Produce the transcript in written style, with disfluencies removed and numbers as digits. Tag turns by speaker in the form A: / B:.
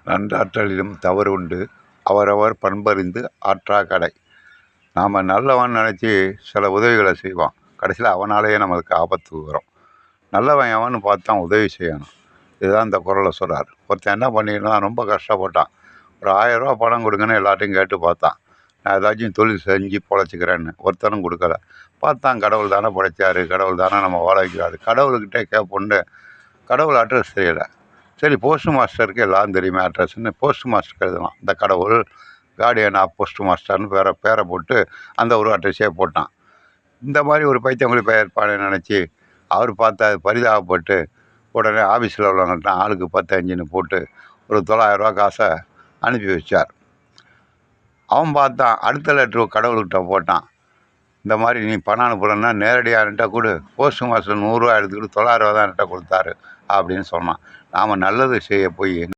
A: நன்றாற்றலிலும் தவறு உண்டு, அவரவர் பண்பறிந்து ஆற்றா கடை. நாம் நல்லவன் நினச்சி சில உதவிகளை செய்வோம், கடைசியில் அவனாலேயே நம்மளுக்கு ஆபத்து வரும். நல்லவன் எவன்னு பார்த்து தான் உதவி செய்யணும். இதுதான் இந்த குறளில் சொல்கிறார். ஒருத்தன் என்ன பண்ணியிருந்தான், ரொம்ப கஷ்டப்பட்டான். ஒரு 1000 ரூபா பணம் கொடுங்கன்னு எல்லாத்தையும் கேட்டு பார்த்தான். நான் ஏதாச்சும் தொழில் செஞ்சு பொழைச்சிக்கிறேன்னு. ஒருத்தனும் கொடுக்கல. பார்த்தான், கடவுள் தானே படைச்சாரு, கடவுள் தானே நம்ம வாழ வைக்கிறாரு, கடவுள்கிட்டே கேட்போன்னு கடவுள் அட்ரஸ் தெரியல. சரி, போஸ்ட் மாஸ்டருக்கு எல்லாம் தெரியுமே அட்ரஸ்ன்னு போஸ்ட் மாஸ்டருக்கு எழுதலாம். இந்த கடவுள் கார்டியன் ஆஃப் போஸ்ட் மாஸ்டர்னு பேரை போட்டு அந்த ஒரு அட்ரஸே போட்டான். இந்த மாதிரி ஒரு பைத்தியமொழி பெயர்ப்பானு நினச்சி அவர் பார்த்தா அது பரிதாபப்பட்டு உடனே ஆஃபீஸில் உள்ளவங்கள்ட்ட ஆளுக்கு 10 5ன்னு போட்டு ஒரு 900 ரூபா காசை அனுப்பி வச்சார். அவன் பார்த்தான், அடுத்த லெட்ரு கடவுள்கிட்ட போட்டான். இந்த மாதிரி நீ பணம் அனுப்புகிறன்னா நேரடியாக என்கிட்ட கொடு, போஸ்ட் மாஸ்டர் 100 ரூபா எடுத்துக்கிட்டு 900 ரூபா தான் என்கிட்ட கொடுத்தாரு அப்படின்னு சொன்னான். நாம் நல்லது செய்ய போய்